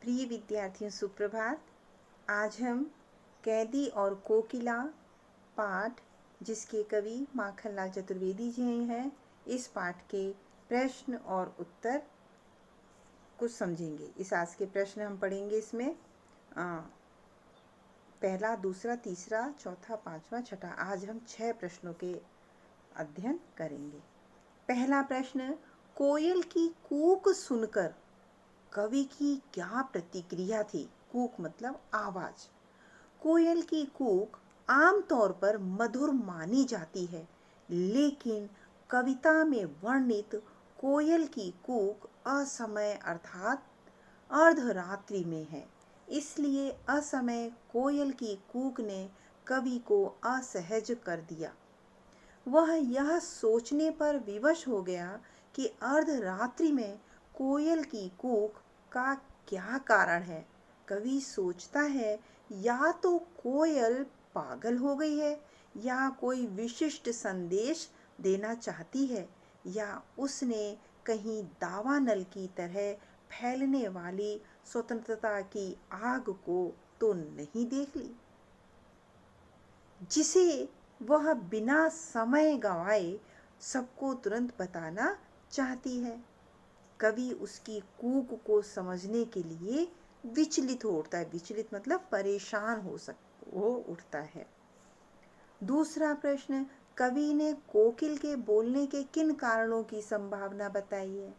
प्रिय विद्यार्थियों, सुप्रभात। आज हम कैदी और कोकिला पाठ, जिसके कवि माखनलाल चतुर्वेदी जी हैं, इस पाठ के प्रश्न और उत्तर कुछ समझेंगे। इस आज के प्रश्न हम पढ़ेंगे। इसमें पहला, दूसरा, तीसरा, चौथा, पांचवा, छठा, आज हम 6 प्रश्नों के अध्ययन करेंगे। पहला प्रश्न, कोयल की कूक सुनकर कवि की क्या प्रतिक्रिया थी? कूक मतलब आवाज। कोयल की कूक आमतौर पर मधुर मानी जाती है, लेकिन कविता में वर्णित कोयल की कूक असमय अर्थात अर्धरात्रि में है। इसलिए असमय कोयल की कूक ने कवि को असहज कर दिया। वह यह सोचने पर विवश हो गया कि अर्धरात्रि में कोयल की कूक का क्या कारण है। कवि सोचता है या तो कोयल पागल हो गई है, या कोई विशिष्ट संदेश देना चाहती है, या उसने कहीं दावानल की तरह फैलने वाली स्वतंत्रता की आग को तो नहीं देख ली, जिसे वह बिना समय गंवाए सबको तुरंत बताना चाहती है। कवि उसकी कूक को समझने के लिए विचलित हो उठता है। विचलित मतलब परेशान हो उठता है। दूसरा प्रश्न, कवि ने कोकिल के बोलने के किन कारणों की संभावना बताई है?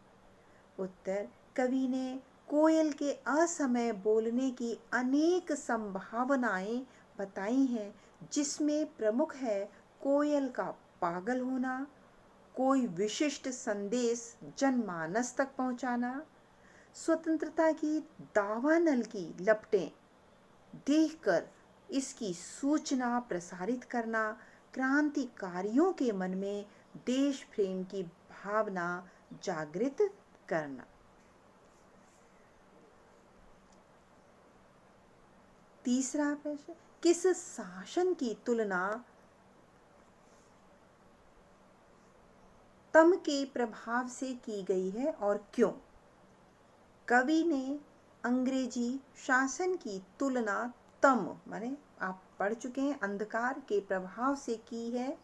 उत्तर, कवि ने कोयल के असमय बोलने की अनेक संभावनाएं बताई हैं, जिसमें प्रमुख है कोयल का पागल होना, कोई विशिष्ट संदेश जनमानस तक पहुंचाना, स्वतंत्रता की दावानल की लपटें देखकर इसकी सूचना प्रसारित करना, क्रांतिकारियों के मन में देश प्रेम की भावना जागृत करना। तीसरा प्रश्न, किस शासन की तुलना तम के प्रभाव से की गई है और क्यों? कवि ने अंग्रेजी शासन की तुलना तम माने आप पढ़ चुके हैं अंधकार के प्रभाव से की है,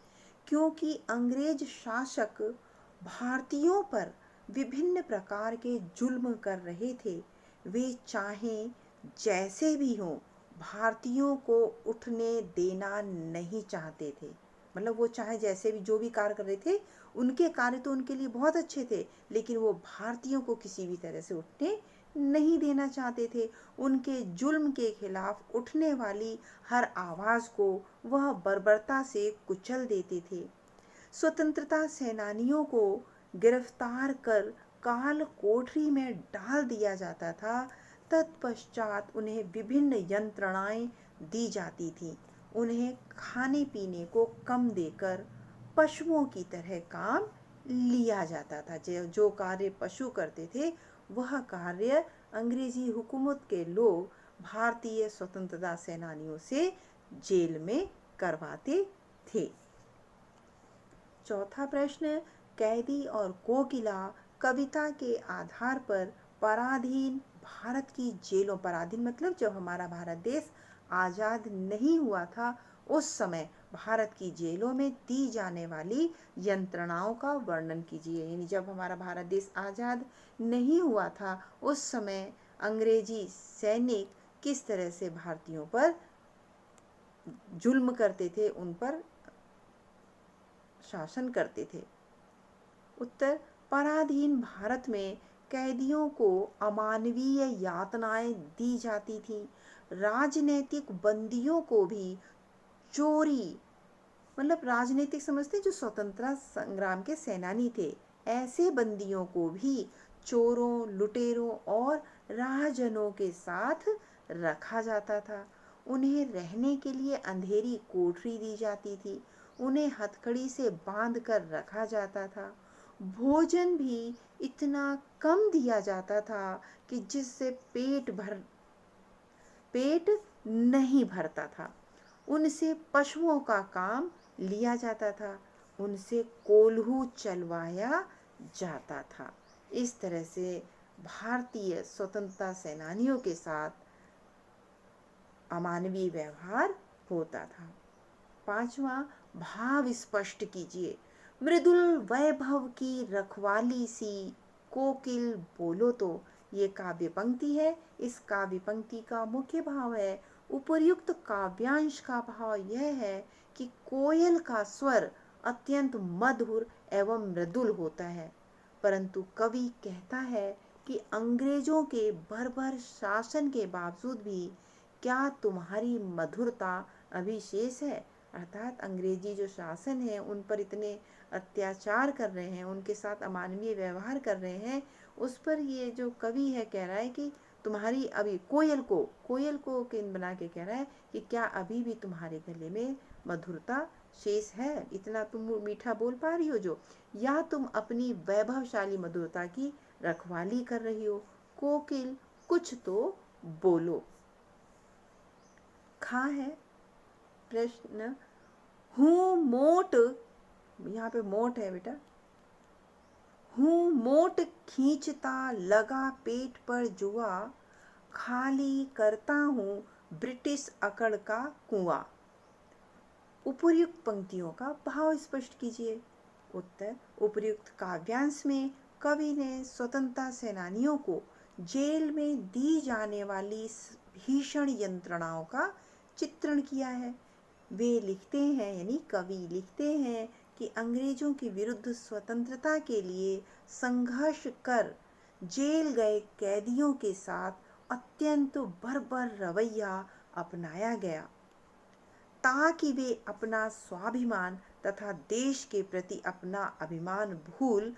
क्योंकि अंग्रेज शासक भारतीयों पर विभिन्न प्रकार के जुल्म कर रहे थे। वे चाहे जैसे भी हों, भारतीयों को उठने देना नहीं चाहते थे। मतलब वो चाहे जैसे भी जो भी कार्य कर रहे थे, उनके कार्य तो उनके लिए बहुत अच्छे थे, लेकिन वो भारतीयों को किसी भी तरह से उठने नहीं देना चाहते थे। उनके जुल्म के खिलाफ उठने वाली हर आवाज को वह बर्बरता से कुचल देते थे। स्वतंत्रता सेनानियों को गिरफ्तार कर काल कोठरी में डाल दिया जाता था। तत्पश्चात उन्हें विभिन्न यंत्रणाएं दी जाती थी। उन्हें खाने पीने को कम देकर पशुओं की तरह काम लिया जाता था। जो कार्य पशु करते थे, वह कार्य अंग्रेजी हुकूमत के लोग भारतीय स्वतंत्रता सेनानियों से जेल में करवाते थे। चौथा प्रश्न, कैदी और कोकिला कविता के आधार पर पराधीन भारत की जेलों, पराधीन मतलब जब हमारा भारत देश आज़ाद नहीं हुआ था, उस समय भारत की जेलों में दी जाने वाली यंत्रणाओं का वर्णन कीजिए। यानी जब हमारा भारत देश आज़ाद नहीं हुआ था, उस समय अंग्रेजी सैनिक किस तरह से भारतीयों पर जुल्म करते थे, उन पर शासन करते थे। उत्तर, पराधीन भारत में कैदियों को अमानवीय यातनाएं दी जाती थी। राजनीतिक बंदियों को भी चोरी मतलब राजनीतिक समझते जो स्वतंत्रता संग्राम के सेनानी थे, ऐसे बंदियों को भी चोरों, लुटेरों और राहजनों के साथ रखा जाता था। उन्हें रहने के लिए अंधेरी कोठरी दी जाती थी। उन्हें हथकड़ी से बांध कर रखा जाता था। भोजन भी इतना कम दिया जाता था कि जिससे पेट नहीं भरता था। उनसे पशुओं का काम लिया जाता था। उनसे कोल्हू चलवाया जाता था। इस तरह से भारतीय स्वतंत्रता सेनानियों के साथ अमानवीय व्यवहार होता था। पांचवा, भाव स्पष्ट कीजिए। मृदुल वैभव की रखवाली सी कोकिल बोलो तो, ये काव्य पंक्ति है। इस काव्य पंक्ति का मुख्य भाव है, उपर्युक्त काव्यांश का भाव यह है कि कोयल का स्वर अत्यंत मधुर एवं मृदुल होता है, परंतु कवि कहता है कि अंग्रेजों के बर्बर शासन के बावजूद भी क्या तुम्हारी मधुरता अभी शेष है। अर्थात अंग्रेजी जो शासन है उन पर इतने अत्याचार कर रहे हैं, उनके साथ अमानवीय व्यवहार कर रहे हैं, उस पर ये जो कवि है कह रहा है कि तुम्हारी अभी कोयल को केंद्र बना के कह रहा है कि क्या अभी भी तुम्हारे गले में मधुरता शेष है, इतना तुम मीठा बोल पा रही हो जो, या तुम अपनी वैभवशाली मधुरता की रखवाली कर रही हो। कोकिल कुछ तो बोलो। खा है प्रश्न, हूँ मोट, यहाँ पे मोट है बेटा, हूँ मोट खींचता लगा पेट पर जुआ, खाली करता हूँ ब्रिटिश अकड़ का कुआं। उपर्युक्त पंक्तियों का भाव स्पष्ट कीजिए। उत्तर, उपर्युक्त काव्यांश में कवि ने स्वतंत्रता सेनानियों को जेल में दी जाने वाली भीषण यंत्रणाओं का चित्रण किया है। वे लिखते हैं, यानी कवि लिखते हैं कि अंग्रेजों के विरुद्ध स्वतंत्रता के लिए संघर्ष कर जेल गए कैदियों के साथ अत्यंत बर्बर रवैया अपनाया गया, ताकि वे अपना स्वाभिमान तथा देश के प्रति अपना अभिमान भूल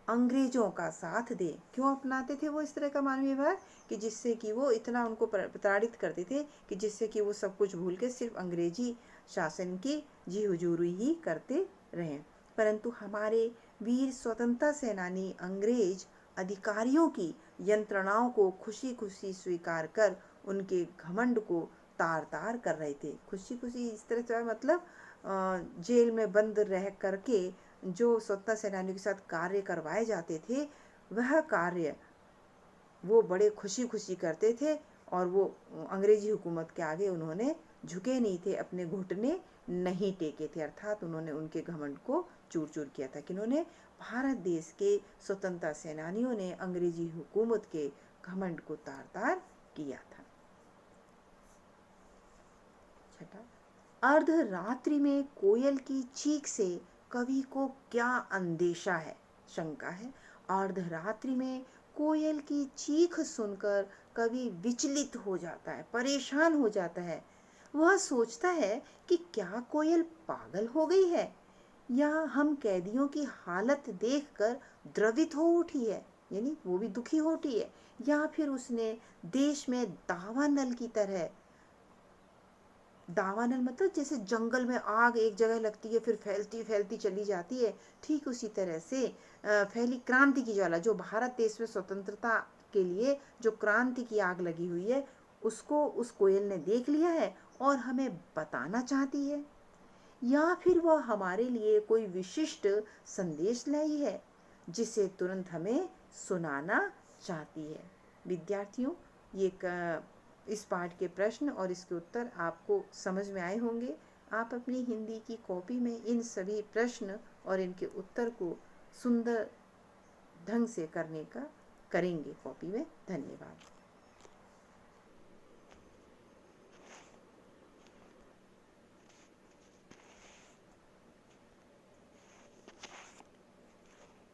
अंग्रेजों का साथ दे। क्यों अपनाते थे वो इस तरह का मानवीय व्यवहार, कि जिससे कि वो इतना उनको प्रताड़ित करते थे कि जिससे कि वो सब कुछ भूल के सिर्फ अंग्रेजी शासन की जी हुजूरी ही करते रहें। परंतु हमारे वीर स्वतंत्रता सेनानी अंग्रेज अधिकारियों की यंत्रणाओं को खुशी खुशी स्वीकार कर उनके घमंड को तार तार कर रहे थे। खुशी खुशी इस तरह से मतलब जेल में बंद रह करके जो स्वतंत्रता सेनानियों के साथ कार्य करवाए जाते थे, वह कार्य वो बड़े खुशी खुशी करते थे, और वो अंग्रेजी हुकूमत के आगे उन्होंने झुके नहीं थे, अपने घुटने नहीं टेके थे। अर्थात उन्होंने उनके घमंड को चूर चूर किया था। किन्होंने, भारत देश के स्वतंत्रता सेनानियों ने अंग्रेजी हुकूमत के घमंड को तार तार किया था। छठा, अर्धरात्रि में कोयल की चीख से कवि को क्या अंदेशा है, शंका है। अर्धरात्रि में कोयल की चीख सुनकर कवि विचलित हो जाता है, परेशान हो जाता है। वह सोचता है कि क्या कोयल पागल हो गई है, या हम कैदियों की हालत देखकर द्रवित हो उठी है, यानी वो भी दुखी हो उठी है, या फिर उसने देश में दावानल की तरह, दावानल मतलब जैसे जंगल में आग एक जगह लगती है फिर फैलती फैलती चली जाती है, ठीक उसी तरह से फैली क्रांति की ज्वाला, जो भारत देश में स्वतंत्रता के लिए जो क्रांति की आग लगी हुई है, उसको उस कोयल ने देख लिया है और हमें बताना चाहती है, या फिर वह हमारे लिए कोई विशिष्ट संदेश लाई है जिसे तुरंत हमें सुनाना चाहती है। विद्यार्थियों, ये इस पाठ के प्रश्न और इसके उत्तर आपको समझ में आए होंगे। आप अपनी हिंदी की कॉपी में इन सभी प्रश्न और इनके उत्तर को सुंदर ढंग से करेंगे कॉपी में। धन्यवाद।